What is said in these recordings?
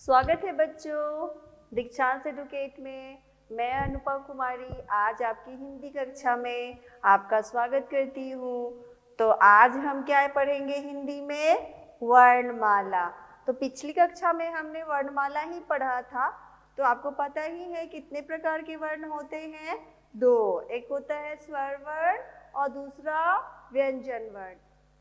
स्वागत है बच्चों दीक्षांत एडुकेट में। मैं अनुपम कुमारी आज आपकी हिंदी कक्षा में आपका स्वागत करती हूँ। तो आज हम क्या पढ़ेंगे हिंदी में? वर्णमाला। तो पिछली कक्षा में हमने वर्णमाला ही पढ़ा था। तो आपको पता ही है कितने प्रकार के वर्ण होते हैं? दो। एक होता है स्वर वर्ण और दूसरा व्यंजन वर्ण।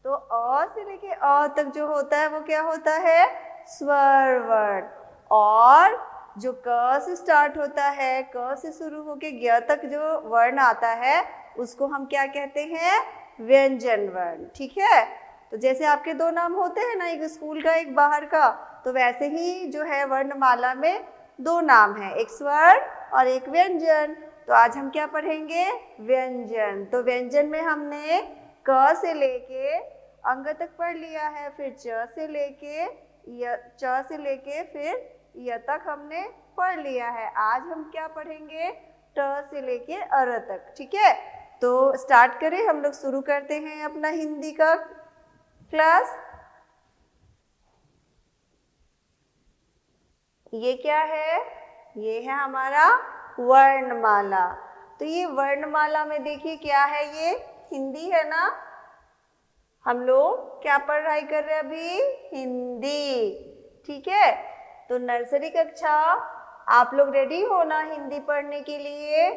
तो अ से लेके अ तक जो होता है वो क्या होता है? स्वर वर्ण। और जो क से स्टार्ट होता है, क से शुरू होके ग तक जो वर्ण आता है उसको हम क्या कहते हैं? व्यंजन वर्ण। ठीक है। तो जैसे आपके दो नाम होते हैं ना, एक स्कूल का एक बाहर का, तो वैसे ही जो है वर्णमाला में दो नाम है, एक स्वर और एक व्यंजन। तो आज हम क्या पढ़ेंगे? व्यंजन। तो व्यंजन में हमने क से लेके अंग तक पढ़ लिया है, फिर च से लेके फिर य तक हमने पढ़ लिया है। आज हम क्या पढ़ेंगे? ट से लेके अर तक। ठीक है। तो स्टार्ट करें, हम लोग शुरू करते हैं अपना हिंदी का क्लास। ये क्या है? ये है हमारा वर्णमाला। तो ये वर्णमाला में देखिए क्या है, ये हिंदी है ना। हम लोग क्या पढ़ाई कर रहे हैं अभी? हिंदी। ठीक है। तो नर्सरी कक्षा आप लोग रेडी हो ना हिंदी पढ़ने के लिए?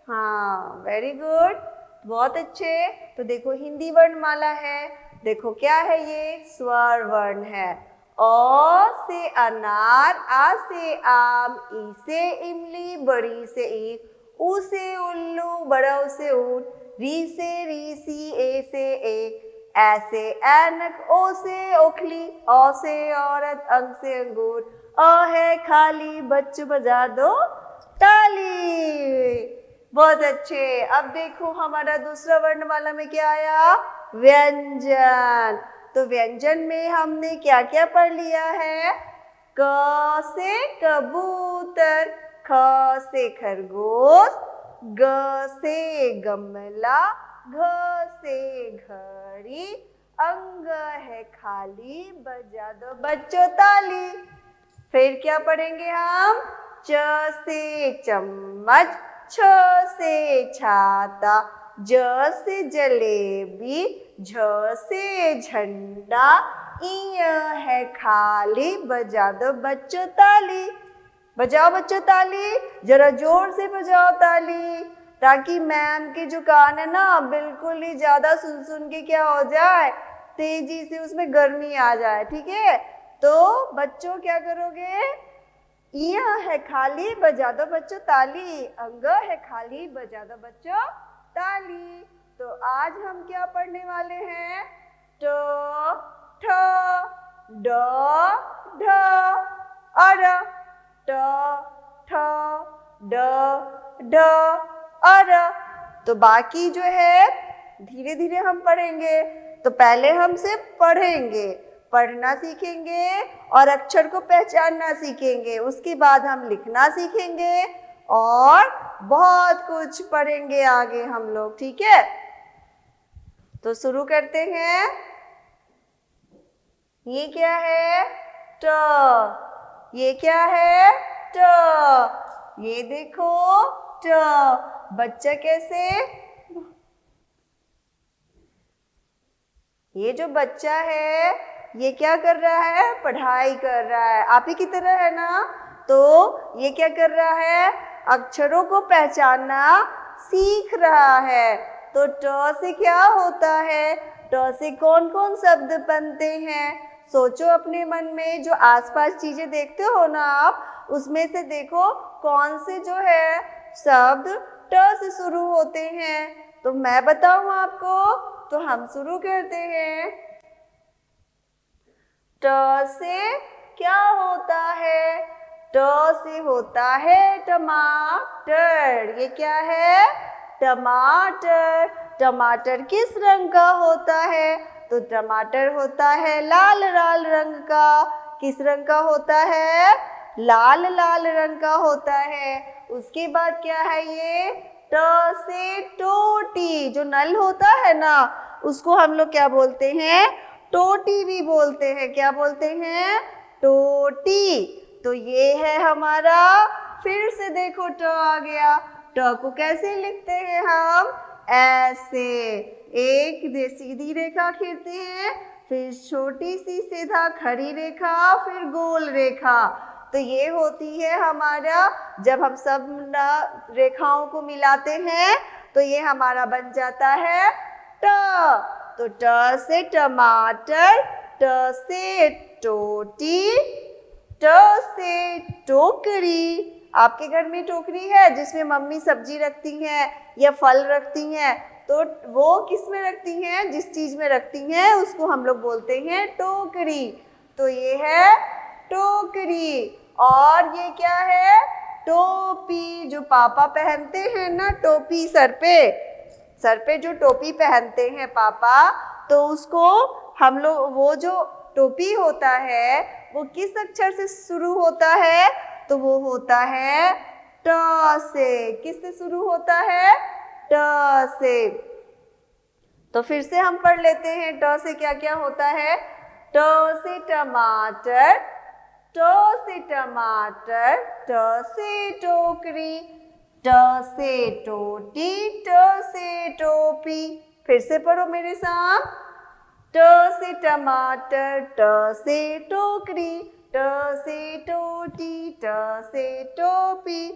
हाँ, वेरी गुड, बहुत अच्छे। तो देखो हिंदी वर्णमाला है, देखो क्या है ये? स्वर वर्ण है। अ से अनार, आ से आम, ई से इमली, बड़ी से ईख, उ से उल्लू, बड़ा उ से ऊँट, री से रीसी, ए से एक, ऐसे ऐनक, ओ से ओखली, औ से औरत, अंग से अंगूर, अ है खाली, बच्चों बजा दो ताली। बहुत अच्छे। अब देखो हमारा दूसरा वर्णमाला में क्या आया? व्यंजन। तो व्यंजन में हमने क्या क्या पढ़ लिया है? क से कबूतर, ख से खरगोश, ग से गमला, घ से घड़ी, अंग है खाली, बजा दो बच्चों ताली। फिर क्या पढ़ेंगे हम? च से चम्मच, छ से छाता, ज से जलेबी, झ से झंडा, इ है खाली, बजा दो बच्चों ताली। बजाओ बच्चों ताली, जरा जोर से बजाओ ताली, ताकि मैम के जो कान है ना बिल्कुल ही ज्यादा सुन सुन के क्या हो जाए, तेजी से उसमें गर्मी आ जाए। ठीक है। तो बच्चों क्या करोगे? यह है खाली, बजा दो बच्चों ताली, अंग है खाली, बजा दो बच्चों ताली। तो आज हम क्या पढ़ने वाले हैं? ट, ठ, ड, ढ, अर। ट, ठ, ड, ढ, अर। तो बाकी जो है धीरे धीरे हम पढ़ेंगे। तो पहले हम सिर्फ पढ़ेंगे, पढ़ना सीखेंगे और अक्षर को पहचानना सीखेंगे। उसके बाद हम लिखना सीखेंगे और बहुत कुछ पढ़ेंगे आगे हम लोग। ठीक है। तो शुरू करते हैं। ये क्या है? ट। ये क्या है? ट। ये देखो ट। बच्चा कैसे? ये जो बच्चा है ये क्या कर रहा है? पढ़ाई कर रहा है, आप ही की तरह है ना। तो ये क्या कर रहा है? अक्षरों को पहचानना सीख रहा है। तो ट से क्या होता है? ट से कौन कौन शब्द बनते हैं? सोचो अपने मन में, जो आसपास चीजें देखते हो ना आप, उसमें से देखो कौन से जो है शब्द ट से शुरू होते हैं। तो मैं बताऊं आपको, तो हम शुरू करते हैं। ट से क्या होता है? ट से होता है टमाटर। ये क्या है? टमाटर। टमाटर किस रंग का होता है? तो टमाटर होता है लाल लाल रंग का। किस रंग का होता है? लाल लाल रंग का होता है। उसके बाद क्या है ये? ट से टोटी, जो नल होता है ना उसको हम लोग क्या बोलते हैं? टोटी भी बोलते हैं। क्या बोलते हैं? टोटी। तो ये है हमारा, फिर से देखो ट आ गया। ट को कैसे लिखते हैं हम? ऐसे, एक सीधी रेखा खींचते हैं, फिर छोटी सी सीधा खड़ी रेखा, फिर गोल रेखा। तो ये होती है हमारा, जब हम सब रेखाओं को मिलाते हैं तो ये हमारा बन जाता है ट। तो ट से टमाटर, ट से टोटी, ट से टोकरी। आपके घर में टोकरी है जिसमें मम्मी सब्जी रखती हैं या फल रखती हैं, तो वो किस में रखती हैं? जिस चीज में रखती हैं उसको हम लोग बोलते हैं टोकरी। तो ये है टोकरी। और ये क्या है? टोपी, जो पापा पहनते हैं ना, टोपी सर पे जो टोपी पहनते हैं पापा, तो उसको हम लोग, वो जो टोपी होता है वो किस अक्षर से शुरू होता है? तो वो होता है ट से। किस से शुरू होता है? ट से। तो फिर से हम पढ़ लेते हैं ट से क्या क्या होता है। ट से टमाटर, ट से टमाटर, ट से टोकरी, ट से टोटी, ट से टोपी। फिर से पढ़ो मेरे साथ। ट से टमाटर, ट से टोकरी, ट से टोटी, ट से टोपी।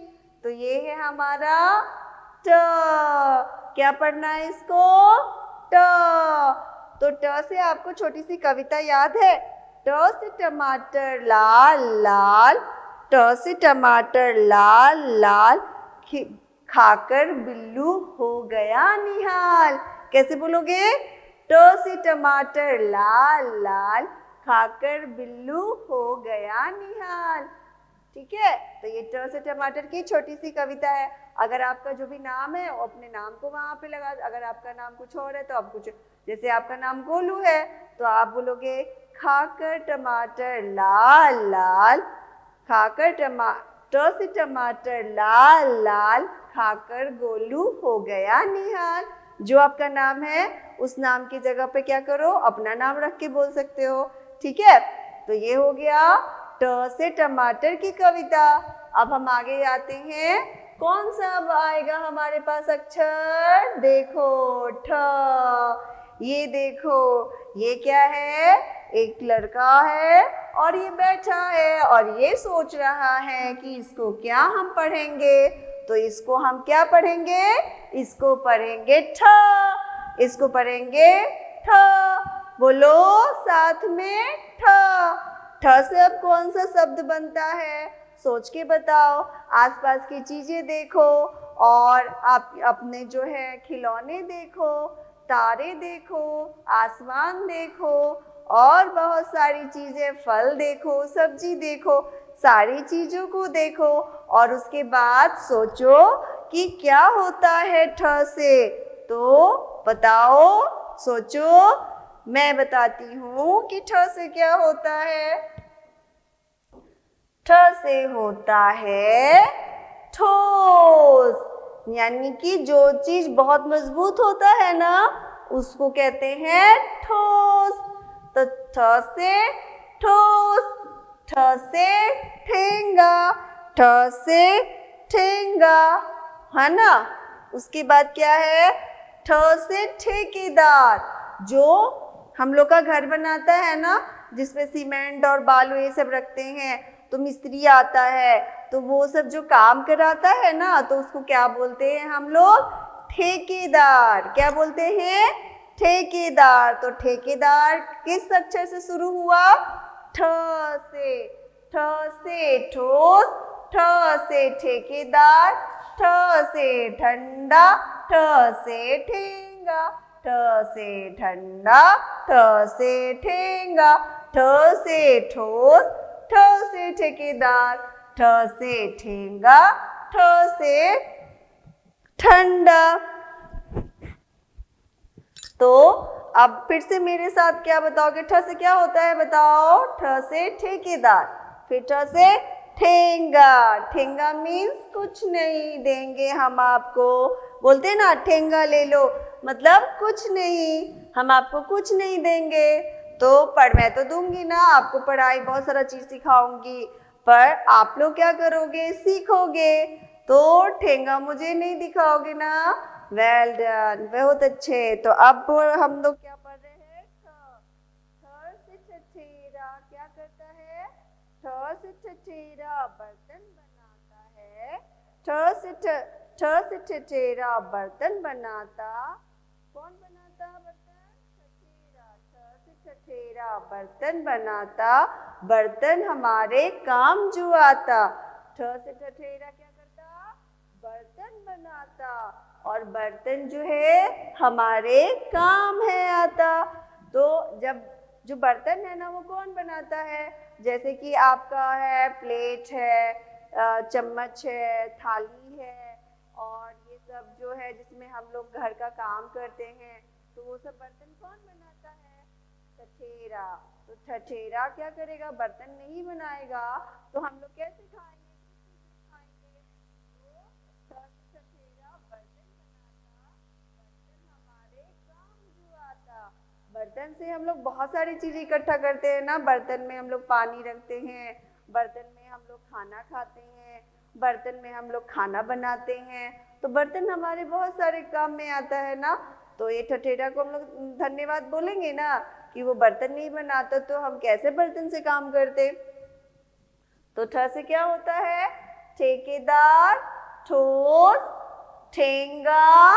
तो ये है हमारा ट। क्या पढ़ना है इसको? ट। तो ट से आपको छोटी सी कविता याद है? ट से टमाटर लाल लाल, ट से टमाटर लाल लाल, खाकर बिल्लू हो गया निहाल। कैसे बोलोगे? ट से टमाटर लाल लाल, खाकर बिल्लू हो गया निहाल। ठीक है, तो ये ट से टमाटर की छोटी सी कविता है। अगर आपका जो भी नाम है वो अपने नाम को वहां पे लगा, अगर आपका नाम कुछ और है तो आप कुछ, जैसे आपका नाम गोलू है तो आप बोलोगे खाकर टमाटर लाल लाल, खाकर ट से टमाटर लाल लाल, खाकर गोलू हो गया निहाल। जो आपका नाम है उस नाम की जगह पे क्या करो? अपना नाम रख के बोल सकते हो। ठीक है, तो ये हो गया ट से टमाटर की कविता। अब हम आगे आते हैं। कौन सा अब आएगा हमारे पास अक्षर? देखो ठ। ये देखो, ये क्या है? एक लड़का है और ये बैठा है और ये सोच रहा है कि इसको क्या हम पढ़ेंगे। तो इसको हम क्या पढ़ेंगे? इसको पढ़ेंगे ठ। इसको पढ़ेंगे ठ। बोलो साथ में ठ। ठ से अब कौन सा शब्द बनता है? सोच के बताओ। आसपास की चीजें देखो और आप अपने जो है खिलौने देखो, तारे देखो, आसमान देखो और बहुत सारी चीजें, फल देखो, सब्जी देखो, सारी चीजों को देखो और उसके बाद सोचो कि क्या होता है ठ से। तो बताओ, सोचो। मैं बताती हूँ कि ठ से क्या होता है। ठ से होता है ठोस, यानी कि जो चीज बहुत मजबूत होता है ना उसको कहते हैं ठोस। तो ठ से ठोस, ठ से ठेंगा, ठ से ठेंगा, है ना। उसके बाद क्या है? ठ से ठेकेदार। जो हम लोग का घर बनाता है ना, जिसमें सीमेंट और बालू ये सब रखते हैं, तो मिस्त्री आता है तो वो सब जो काम कराता है ना, तो उसको क्या बोलते हैं हम लोग? ठेकेदार। क्या बोलते हैं? ठेकेदार। तो ठेकेदार किस अक्षर से शुरू हुआ? ठ से। ठ से ठोस, ठ से ठेकेदार, ठ से ठंडा, ठ से ठेंगा, ठ से ठंडा, ठ से ठेंगा, ठ से ठोस, ठ से ठेकेदार, ठ से ठेंगा, ठ से ठंडा। तो अब फिर से मेरे साथ क्या बताओगे? ठ से क्या होता है बताओ? ठ से ठेकेदार, फिर ठ से ठेंगा। ठेंगा मीन्स कुछ नहीं देंगे हम आपको। बोलते हैं ना ठेंगा ले लो, मतलब कुछ नहीं, हम आपको कुछ नहीं देंगे। तो मैं तो दूंगी ना आपको पढ़ाई, बहुत सारा चीज सिखाऊंगी, पर आप लोग क्या करोगे, सीखोगे। तो ठेंगा मुझे नहीं दिखाओगे ना। वेल डन, बहुत अच्छे। तो अब हम लोग क्या पढ़ रहे हैं, थ से ठठेरा क्या करता है, ठ से ठठेरा बर्तन बनाता है। ठ से ठठेरा बर्तन बनाता, कौन बनाता बर्तन, ठठेरा। ठ से ठठेरा बर्तन बनाता, बर्तन हमारे काम जो आता। ठ से ठठेरा क्या करता, बर्तन बनाता, और बर्तन जो है हमारे काम है आता। तो जब जो बर्तन है ना वो कौन बनाता है, जैसे कि आपका है प्लेट है, चम्मच है, थाली है, और ये सब जो है जिसमें हम लोग घर का काम करते हैं, तो वो सब बर्तन कौन बनाता है, ठठेरा। तो ठठेरा क्या करेगा, बर्तन नहीं बनाएगा, तो हम लोग कैसे खाएंगे, बर्तन से हम लोग बहुत सारी चीजें इकट्ठा करते हैं ना। बर्तन में हम लोग पानी रखते हैं, बर्तन में हम लोग खाना खाते हैं, बर्तन में हम लोग खाना बनाते हैं। तो बर्तन हमारे बहुत सारे काम में आता है ना। तो ये ठठेरा को हम लोग धन्यवाद बोलेंगे ना कि वो बर्तन नहीं बनाता तो हम कैसे बर्तन से काम करते। तो ठ से क्या होता है, ठेकेदार, ठोस, ठेंगा,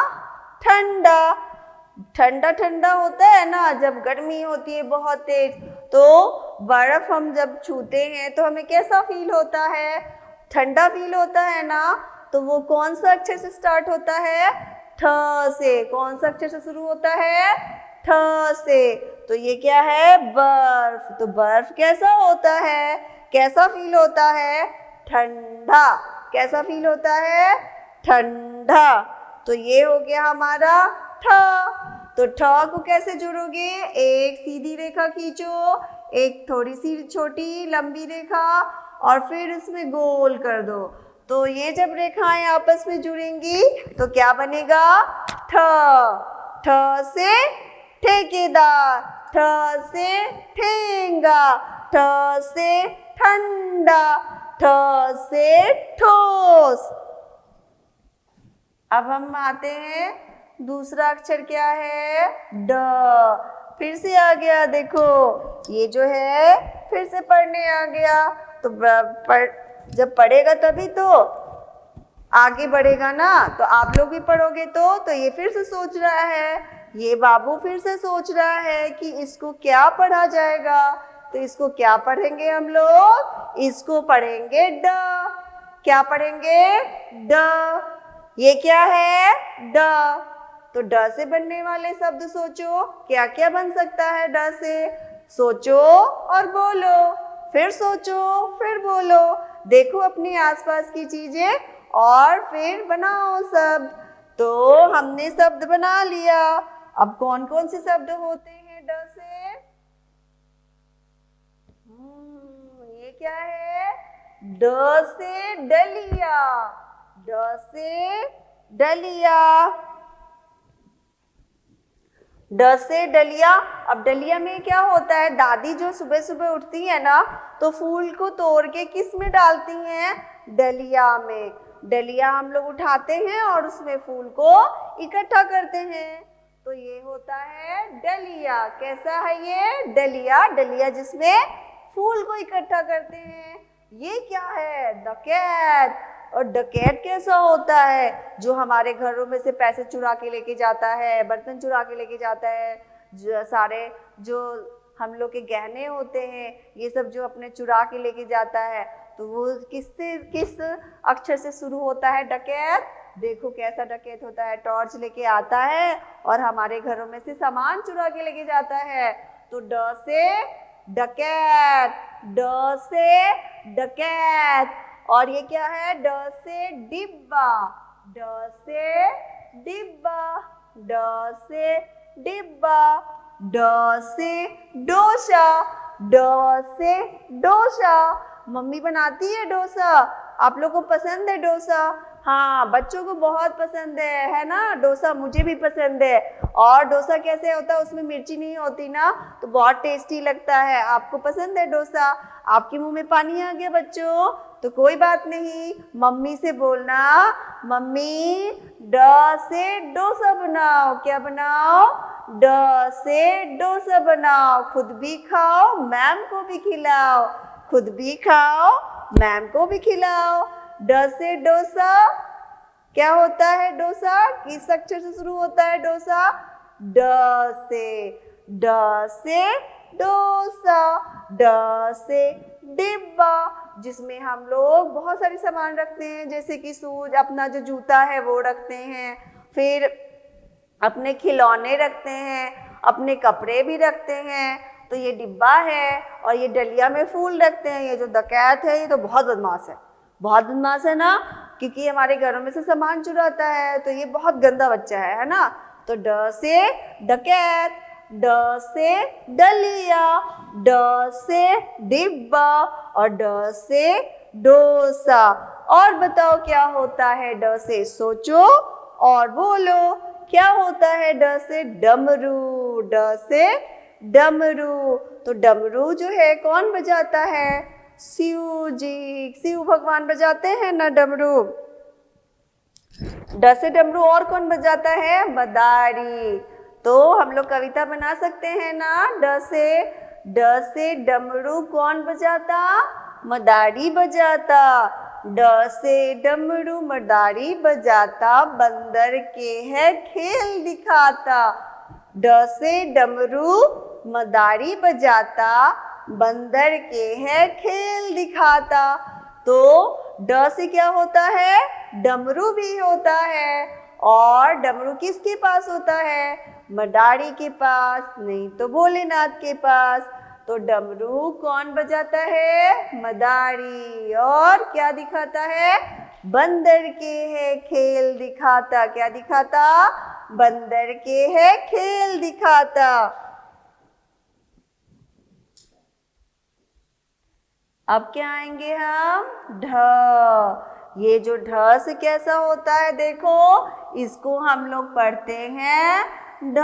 ठंडा। ठंडा ठंडा होता है ना, जब गर्मी होती है बहुत तेज, तो बर्फ हम जब छूते हैं तो हमें कैसा फील होता है, ठंडा फील होता है ना। तो वो कौन सा अक्षर से स्टार्ट होता है, ठ से। कौन सा अक्षर से शुरू होता है, ठ से। तो ये क्या है, बर्फ। तो बर्फ कैसा होता है, कैसा फील होता है, ठंडा। कैसा फील होता है, ठंडा। तो ये हो गया हमारा ठ। तो ठ को कैसे जोड़ोगे, एक सीधी रेखा खींचो, एक थोड़ी सी छोटी लंबी रेखा, और फिर इसमें गोल कर दो। तो ये जब रेखाएं आपस में जुड़ेंगी तो क्या बनेगा, ठ। ठ से ठेकेदार, ठ से ठेंगा, ठ से ठंडा, ठ से ठोस। अब हम आते हैं, दूसरा अक्षर क्या है, ड। फिर से आ गया, देखो ये जो है फिर से पढ़ने आ गया। तो जब पढ़ेगा तभी तो आगे बढ़ेगा ना। तो आप लोग भी पढ़ोगे तो ये फिर से सोच रहा है, ये बाबू फिर से सोच रहा है कि इसको क्या पढ़ा जाएगा। तो इसको क्या पढ़ेंगे हम लोग, इसको पढ़ेंगे ड। क्या पढ़ेंगे, ड। ये क्या है, ड। तो ड से बनने वाले शब्द सोचो, क्या क्या बन सकता है ड से। सोचो और बोलो, फिर सोचो फिर बोलो, देखो अपने आसपास की चीजें और फिर बनाओ शब्द। तो हमने शब्द बना लिया। अब कौन कौन से शब्द होते हैं ड से, ये क्या है, ड से डलिया। ड से डलिया, ड से डलिया। अब डलिया में क्या होता है, दादी जो सुबह सुबह उठती है ना तो फूल को तोड़ के किस में डालती हैं, डलिया में। डलिया हम लोग उठाते हैं और उसमें फूल को इकट्ठा करते हैं। तो ये होता है डलिया। कैसा है ये, डलिया। डलिया जिसमें फूल को इकट्ठा करते हैं। ये क्या है, डकैत। और डकैत कैसा होता है, जो हमारे घरों में से पैसे चुरा के लेके जाता है, बर्तन चुरा के लेके जाता है, जो सारे जो हम लोग के गहने होते हैं ये सब जो अपने चुरा के लेके जाता है। तो वो किस अक्षर से शुरू होता है, डकैत। देखो कैसा डकैत होता है, टॉर्च लेके आता है और हमारे घरों में से सामान चुरा के लेके जाता है। तो ड से डकैत, ड से डकैत। और ये क्या है, ड से डिब्बा। ड से डिब्बा, ड से डिब्बा। ड से डोसा, ड से डोसा। मम्मी बनाती है डोसा, आप लोगों को पसंद है डोसा। हाँ, बच्चों को बहुत पसंद है ना डोसा, मुझे भी पसंद है। और डोसा कैसे होता है, उसमें मिर्ची नहीं होती ना, तो बहुत टेस्टी लगता है। आपको पसंद है डोसा, आपके मुंह में पानी आ गया बच्चों, तो कोई बात नहीं, मम्मी से बोलना, मम्मी ड से डोसा बनाओ। क्या बनाओ? ड से डोसा बनाओ। खुद भी खाओ, मैम को भी खिलाओ। खुद भी खाओ, मैम को भी खिलाओ। ड से डोसा क्या होता है? डोसा किस अक्षर से शुरू होता है? डोसा ड से। ड से डोसा। ड से डिब्बा, जिसमें हम लोग बहुत सारे सामान रखते हैं, जैसे कि शूज, अपना जो जूता है वो रखते हैं, फिर अपने खिलौने रखते हैं, अपने कपड़े भी रखते हैं। तो ये डिब्बा है, और ये डलिया में फूल रखते हैं। ये जो डकैत है ये तो बहुत बदमाश है, बहुत बदमाश है ना, क्योंकि हमारे घरों में से सामान चुराता है, तो ये बहुत गंदा बच्चा है ना। तो ड से डकैत, ड से डलिया, ड से डिब्बा, और ड से डोसा। और बताओ क्या होता है ड से? सोचो और बोलो, क्या होता है ड से? डमरू। ड से डमरू। तो डमरू जो है कौन बजाता है? शिव जी, शिव भगवान बजाते हैं ना डमरू। ड से डमरू और कौन बजाता है? मदारी। तो हम लोग कविता बना सकते हैं ना ड से। ड से डमरू कौन बजाता? मदारी बजाता। ड से डमरू मदारी बजाता, बंदर के है खेल दिखाता। ड से डमरू मदारी बजाता, बंदर के है खेल दिखाता। तो ड से क्या होता है? डमरू भी होता है। और डमरू किसके पास होता है? मदारी के पास, नहीं तो भोलेनाथ के पास। तो डमरू कौन बजाता है? मदारी। और क्या दिखाता है? बंदर के है खेल दिखाता। क्या दिखाता? बंदर के है खेल दिखाता। अब क्या आएंगे हम? ढ। ये जो ढ से कैसा होता है देखो, इसको हम लोग पढ़ते हैं ढ।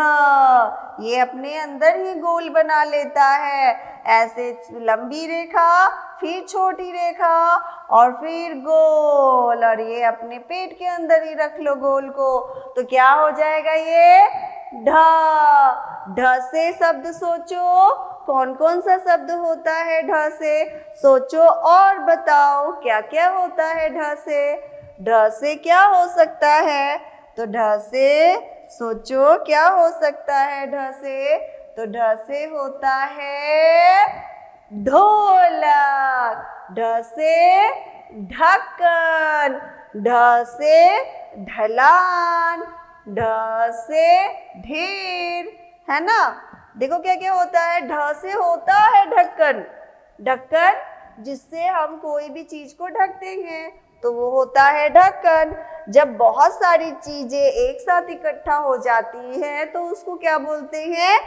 ये अपने अंदर ही गोल बना लेता है, ऐसे लंबी रेखा, फिर छोटी रेखा, और फिर गोल, और ये अपने पेट के अंदर ही रख लो गोल को, तो क्या हो जाएगा ये? ढ। ढ से शब्द सोचो, कौन कौन सा शब्द होता है ढ से? सोचो और बताओ क्या क्या होता है ढ से? ढ से क्या हो सकता है? तो ढ से सोचो क्या हो सकता है ढ से? तो ढ से होता है ढोलक। ढ से ढक्कन। ढ से ढलान। ढ से ढेर, है ना। देखो क्या क्या होता है। ढ से होता है ढक्कन। ढक्कन जिससे हम कोई भी चीज को ढकते हैं, तो वो होता है ढक्कन। जब बहुत सारी चीजें एक साथ इकट्ठा हो जाती है तो उसको क्या बोलते हैं?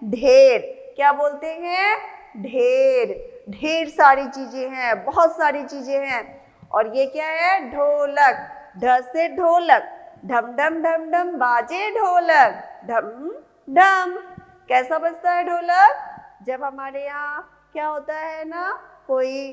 ढेर। क्या बोलते हैं? ढेर। ढेर सारी चीजें हैं, बहुत सारी चीजें हैं। और ये क्या है? ढोलक। ढ से ढोलक, ढम ढम ढम ढम बाजे ढोलक, ढम ढम। कैसा बजता है ढोलक? जब हमारे यहाँ क्या होता है ना, कोई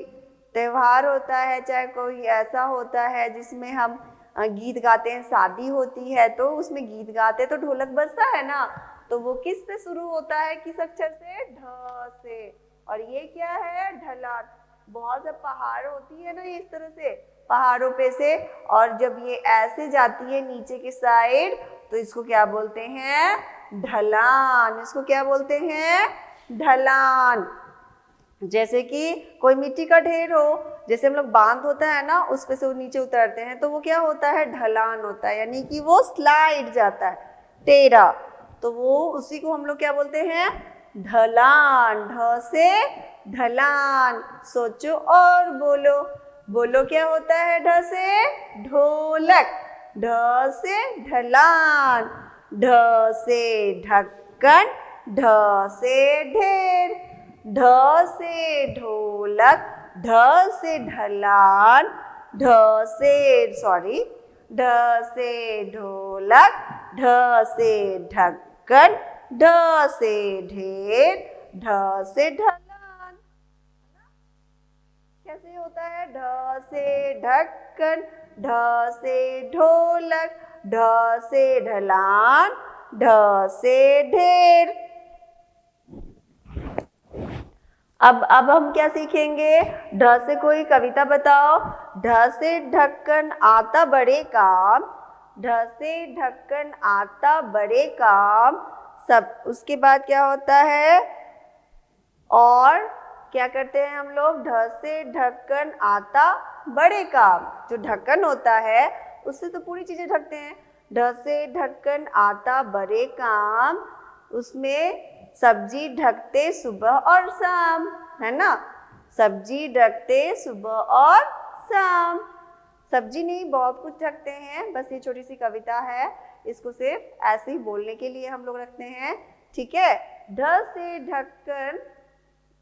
त्योहार होता है, चाहे कोई ऐसा होता है जिसमें हम गीत गाते हैं, शादी होती है तो उसमें गीत गाते तो ढोलक बजता है ना, तो वो किस से शुरू होता है? किस अक्षर से? ढ से। और ये क्या है? ढलान। बहुत से पहाड़ होती है ना इस तरह से, पहाड़ों पे से, और जब ये ऐसे जाती है नीचे की साइड, तो इसको क्या बोलते हैं? ढलान। इसको क्या बोलते हैं? ढलान। जैसे कि कोई मिट्टी का ढेर हो, जैसे हम लोग बांध होता है ना, उस पे से वो नीचे उतरते हैं, तो वो क्या होता है? ढलान होता है, यानी कि वो स्लाइड जाता है, टेढ़ा, तो वो उसी को हम लोग क्या बोलते हैं? ढलान। ढ से ढलान। सोचो और बोलो, बोलो क्या होता है ढ से? ढोलक। ढ से ढलान। ढ से ढक्कन। ढ से ढेर। ढ से ढोलक। ढ से ढलान। ढ से ढोलक। ढ से ढक्कन। ढ से ढेर। ढ से ढलान। कैसे होता है? ढ से ढक्कन, ढ से ढोलक, ढ से ढलान, ढ से ढेर। अब हम क्या सीखेंगे? ढ से कोई कविता बताओ। ढ से ढक्कन आता बड़े काम, ढ से ढक्कन आता बड़े काम। सब उसके बाद क्या होता है? और क्या करते हैं हम लोग? ढ से ढक्कन आता बड़े काम। जो ढक्कन होता है उससे तो पूरी चीजें ढकते हैं। ढ से ढक्कन आता बड़े काम, उसमें सब्जी ढकते सुबह और शाम, है ना? सब्जी ढकते सुबह और शाम। सब्जी नहीं, बहुत कुछ ढकते हैं, बस ये छोटी सी कविता है, इसको सिर्फ ऐसे ही बोलने के लिए हम लोग रखते हैं, ठीक है? ढ से ढक्कन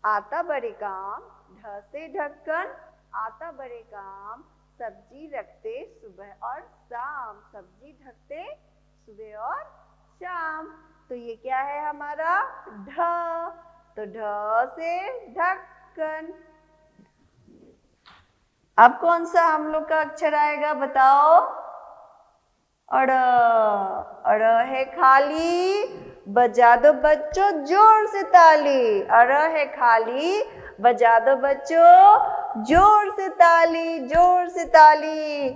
आता बड़े काम, ढ से ढक्कन आता बड़े काम, सब्जी रखते सुबह और शाम, सब्जी ढकते सुबह और शाम। तो ये क्या है हमारा? ढ। तो ढ से ढक्कन। अब कौन सा हम लोग का अक्षर आएगा बताओ? अड़। अड़ है खाली, बजा दो बच्चों जोर से ताली। अड़ है खाली, बजा दो बच्चों जोर से ताली, जोर से ताली।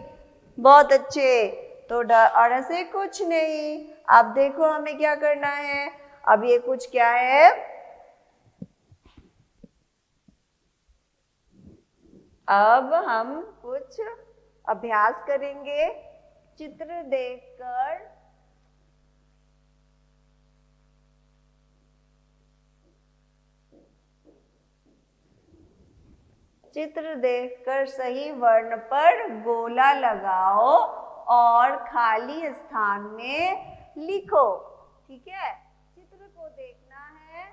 बहुत अच्छे। तो अड़ से कुछ नहीं। अब देखो हमें क्या करना है। अब ये कुछ क्या है? अब हम कुछ अभ्यास करेंगे चित्र देखकर। चित्र देखकर सही वर्ण पर गोला लगाओ और खाली स्थान में लिखो, ठीक है? चित्र को देखना है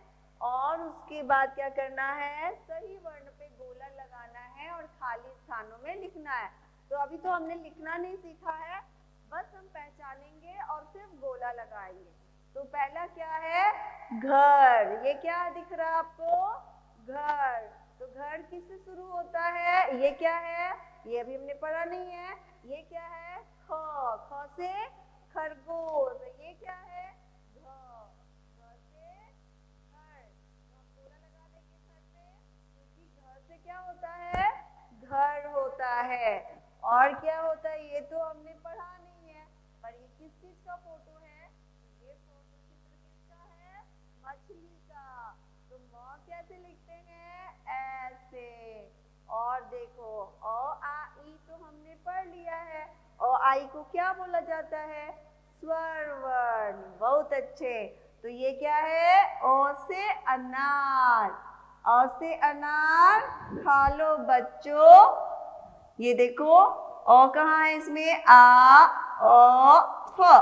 और उसके बाद क्या करना है? सही वर्ण पे गोला लगाना है और खाली स्थानों में लिखना है। तो अभी तो हमने लिखना नहीं सीखा है, बस हम पहचानेंगे और सिर्फ गोला लगाएंगे। तो पहला क्या है? घर। ये क्या दिख रहा है आपको? घर। तो घर किससे शुरू होता है? ये क्या है? ये अभी हमने पढ़ा नहीं है। ये क्या है? ख। ख से खरगोश। ये क्या है? घ। घ से घर। तो हम गोला लगा देंगे घर पे, क्योंकि घर से क्या होता है? घर होता है। और क्या होता है ये तो हमने पढ़ा नहीं है, पर ये किस चीज का फोटो है? ये फोटो चित्र किसका है? मछली का। तो म कैसे लिखते हैं? ऐसे। और देखो अ आ ई तो हमने पढ़ लिया है। अ आई को क्या बोला जाता है? स्वर वर्ण। बहुत अच्छे। तो ये क्या है? अ से अनार। अ से अनार खा लो बच्चों। ये देखो अ कहाँ है इसमें? आ अ फ।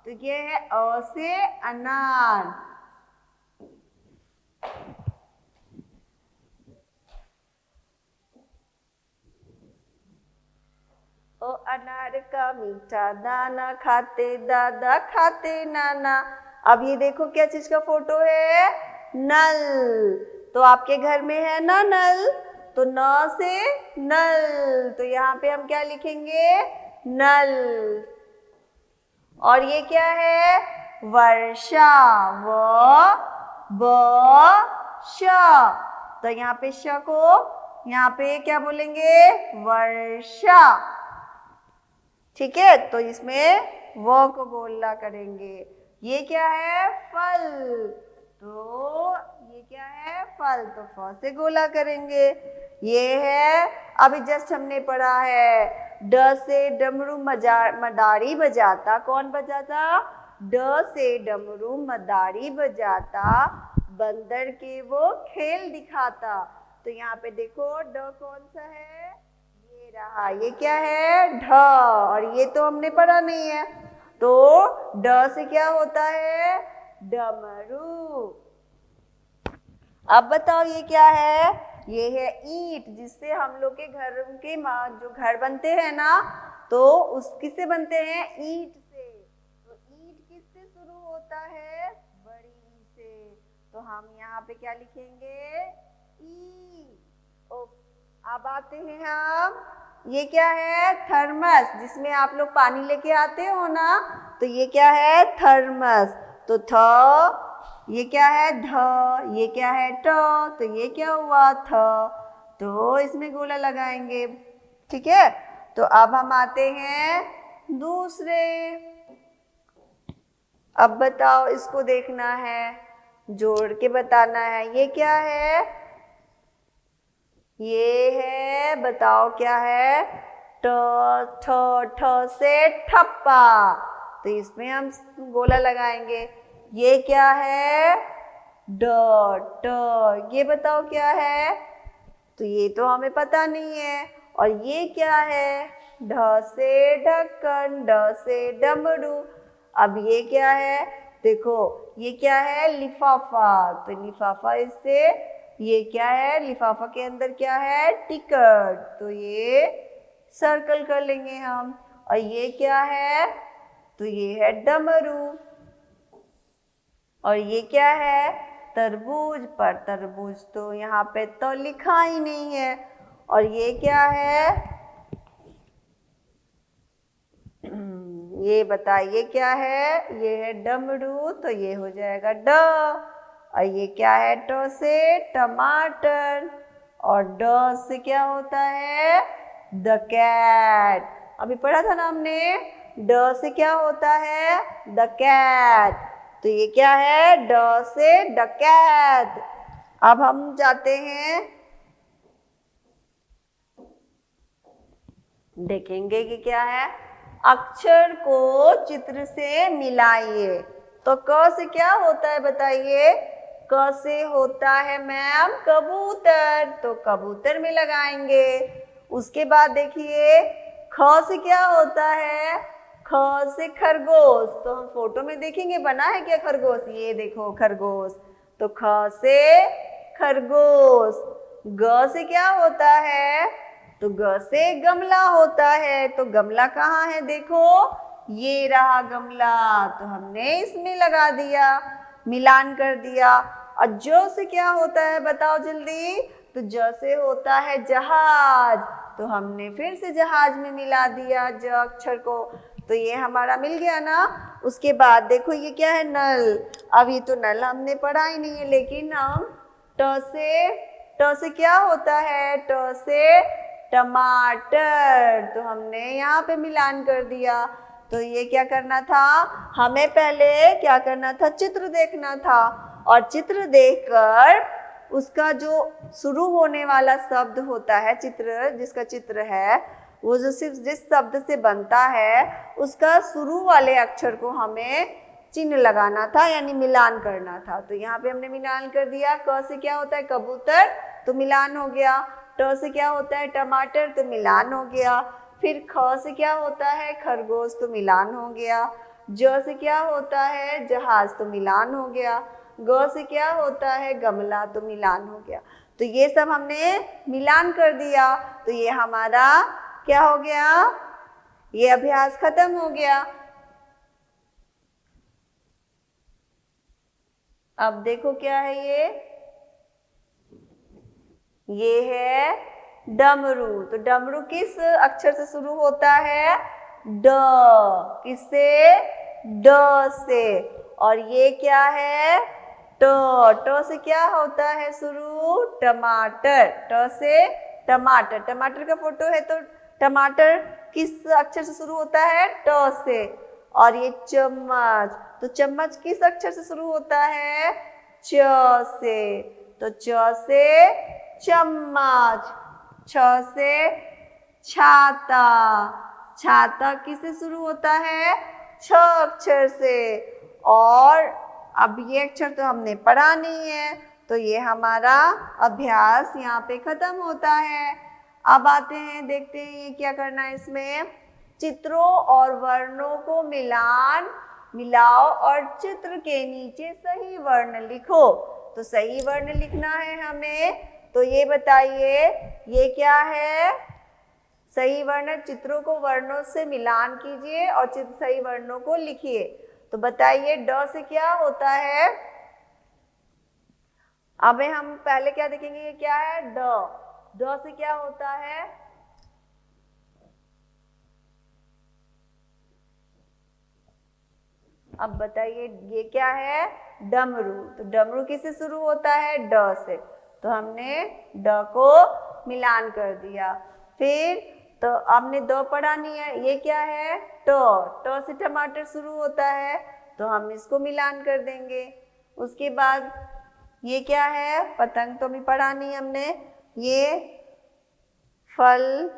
तो ये है अ से अनार। ओ अनार का मीठा दाना, खाते दादा खाते नाना। अब ये देखो क्या चीज का फोटो है? नल। तो आपके घर में है ना नल? तो न से नल। तो यहाँ पे हम क्या लिखेंगे? नल। और ये क्या है? वर्षा। व ब श। तो यहाँ पे श को यहाँ पे क्या बोलेंगे? वर्षा। ठीक है? तो इसमें व को गोला करेंगे। ये क्या है? फल। तो ये क्या है? फल। तो फ से गोला करेंगे। ये है अभी जस्ट हमने पढ़ा है ड से डमरू मदारी बजाता। कौन बजाता? ड से डमरू मदारी बजाता, बंदर के वो खेल दिखाता। तो यहाँ पे देखो ड कौन सा है? ये रहा। ये क्या है? ढ। और ये तो हमने पढ़ा नहीं है। तो ड से क्या होता है? डमरू। अब बताओ ये क्या है? ये है ईंट, जिससे हम लोग के घर के जो घर बनते हैं ना, तो उस किससे बनते हैं? ईंट से। तो ईंट किससे शुरू होता है? बड़ी ई से। तो हम यहाँ पे क्या लिखेंगे? ई। ओ अब आते हैं हम, ये क्या है? थर्मस, जिसमें आप लोग पानी लेके आते हो ना, तो ये क्या है? थर्मस। तो थ, ये क्या है? ध, ये क्या है? ट, तो ये क्या हुआ? थ। तो इसमें गोला लगाएंगे, ठीक है। तो अब हम आते हैं दूसरे। अब बताओ, इसको देखना है, जोड़ के बताना है। ये क्या है? ये है, बताओ क्या है? ट, ठ, ठ से ठप्पा। तो इसमें हम गोला लगाएंगे। ये क्या है? ड, ट, ये बताओ क्या है? तो ये तो हमें पता नहीं है। और ये क्या है? ढ से ढक्कन, ड से डमरू। अब ये क्या है? देखो, ये क्या है? लिफाफा। तो लिफाफा, इससे ये क्या है? लिफाफा के अंदर क्या है? टिकट। तो ये सर्कल कर लेंगे हम। और ये क्या है? तो ये है डमरू। और ये क्या है? तरबूज। पर तरबूज तो यहाँ पे तो लिखा ही नहीं है। और ये क्या है? ये बताइए क्या है? ये है डमरू, तो ये हो जाएगा ड। और ये क्या है? ट से टमाटर। और ड से क्या होता है? The cat. अभी पढ़ा था ना हमने, ड से क्या होता है? The cat. तो ये क्या है? ड से डकैत। अब हम जाते हैं, देखेंगे कि क्या है। अक्षर को चित्र से मिलाइए। तो क से क्या होता है बताइए? क से होता है मैम कबूतर, तो कबूतर में लगाएंगे। उसके बाद देखिए, ख से क्या होता है? ख से खरगोश। तो हम फोटो में देखेंगे, बना है क्या खरगोश? ये देखो खरगोश। तो ख से खरगोश। ग से क्या होता है? तो ग से गमला होता है। तो गमला कहाँ है? देखो, ये रहा गमला। तो हमने इसमें लगा दिया, मिलान कर दिया। और ज से क्या होता है बताओ जल्दी? तो ज से होता है जहाज। तो हमने फिर से जहाज में मिला दिया ज अक्षर को। तो ये हमारा मिल गया ना। उसके बाद देखो, ये क्या है? नल। अब ये तो नल हमने पढ़ा ही नहीं है, लेकिन हम ट से क्या होता है? ट से टमाटर। तो हमने यहाँ पे मिलान कर दिया। तो ये क्या करना था? हमें पहले क्या करना था? चित्र देखना था। और चित्र देखकर उसका जो शुरू होने वाला शब्द होता है, चित्र जिसका चित्र है, वो जो सिर्फ जिस शब्द से बनता है, उसका शुरू वाले अक्षर को हमें चिन्ह लगाना था, यानी मिलान करना था। तो यहाँ पे हमने मिलान कर दिया। क से क्या होता है? कबूतर, तो मिलान हो गया। ट से क्या होता है? टमाटर, तो मिलान हो गया। फिर ख से क्या होता है? खरगोश, तो मिलान हो गया। ज से क्या होता है? जहाज, तो मिलान हो गया। ग से क्या होता है? गमला, तो मिलान हो गया। तो ये सब हमने मिलान कर दिया। तो ये हमारा क्या हो गया? ये अभ्यास खत्म हो गया। अब देखो क्या है ये है डमरू। तो डमरू किस अक्षर से शुरू होता है? ड। किससे? ड से। और ये क्या है? ट। ट से क्या होता है शुरू? टमाटर। ट से टमाटर। टमाटर का फोटो है, तो टमाटर किस अक्षर से शुरू होता है? ट से। और ये चम्मच, तो चम्मच किस अक्षर से शुरू होता है? च से। तो च से चम्मच। छ से छाता। छाता किससे शुरू होता है? छ अक्षर से। और अब ये अक्षर तो हमने पढ़ा नहीं है, तो ये हमारा अभ्यास यहाँ पे खत्म होता है। अब आते हैं, देखते हैं ये क्या करना है इसमें। चित्रों और वर्णों को मिलाओ और चित्र के नीचे सही वर्ण लिखो। तो सही वर्ण लिखना है हमें। तो ये बताइए, ये क्या है? सही वर्ण। चित्रों को वर्णों से मिलान कीजिए और सही वर्णों को लिखिए। तो बताइए, ड से क्या होता है? अब हम पहले क्या देखेंगे? ये क्या है? ड। ड से क्या होता है? अब बताइए ये क्या है? डमरू। तो डमरू किससे शुरू होता है? ड से। तो हमने ड को मिलान कर दिया। फिर तो आपने द पढ़ा नहीं है, ये क्या है? ट। ट से टमाटर शुरू होता है, तो हम इसको मिलान कर देंगे। उसके बाद ये क्या है? पतंग तो भी पढ़ा नहीं हमने। ये फल,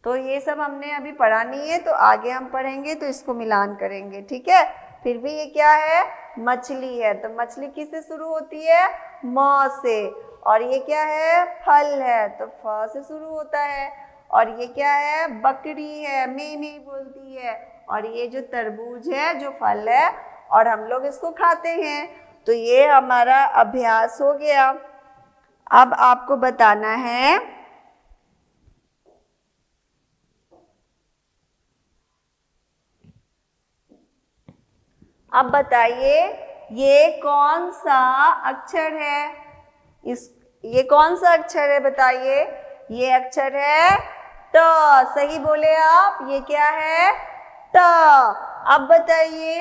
तो ये सब हमने अभी पढ़ा नहीं है, तो आगे हम पढ़ेंगे तो इसको मिलान करेंगे, ठीक है। फिर भी ये क्या है? मछली है। तो मछली किससे शुरू होती है? म से। और ये क्या है? फल है, तो फ से शुरू होता है। और ये क्या है? बकरी है, में बोलती है। और ये जो तरबूज है, जो फल है, और हम लोग इसको खाते हैं। तो ये हमारा अभ्यास हो गया। अब आपको बताना है, अब बताइए ये कौन सा अक्षर है? ये कौन सा अक्षर है बताइए? ये अक्षर है ट। सही बोले आप। ये क्या है? ट। अब बताइए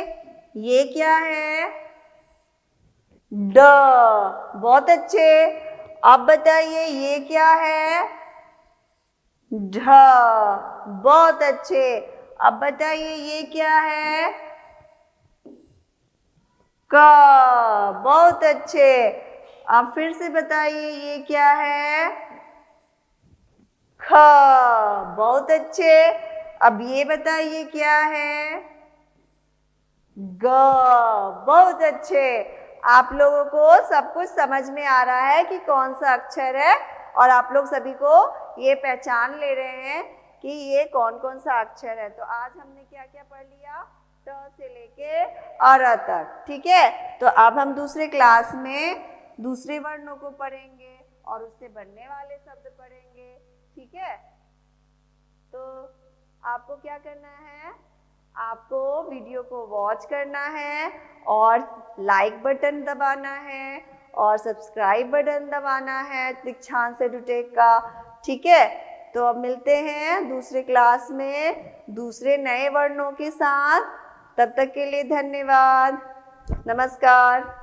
ये क्या है? ड। बहुत अच्छे। अब बताइए ये क्या है? ढ। बहुत अच्छे। अब बताइए ये क्या है? क। बहुत अच्छे। अब फिर से बताइए ये क्या है? ख। बहुत अच्छे। अब ये बताइए क्या है? ग। बहुत अच्छे। आप लोगों को सब कुछ समझ में आ रहा है कि कौन सा अक्षर है, और आप लोग सभी को ये पहचान ले रहे हैं कि ये कौन कौन सा अक्षर है। तो आज हमने क्या क्या पढ़ लिया? ट से लेके अ तक, ठीक है। तो अब हम दूसरे क्लास में दूसरे वर्णों को पढ़ेंगे और उससे बनने वाले शब्द पढ़ेंगे, ठीक है। तो आपको क्या करना है? आपको वीडियो को वॉच करना है और लाइक बटन दबाना है और सब्सक्राइब बटन दबाना है दीक्षांत एडुटेक का, ठीक है। तो अब मिलते हैं दूसरे क्लास में दूसरे नए वर्णों के साथ। तब तक के लिए धन्यवाद। नमस्कार।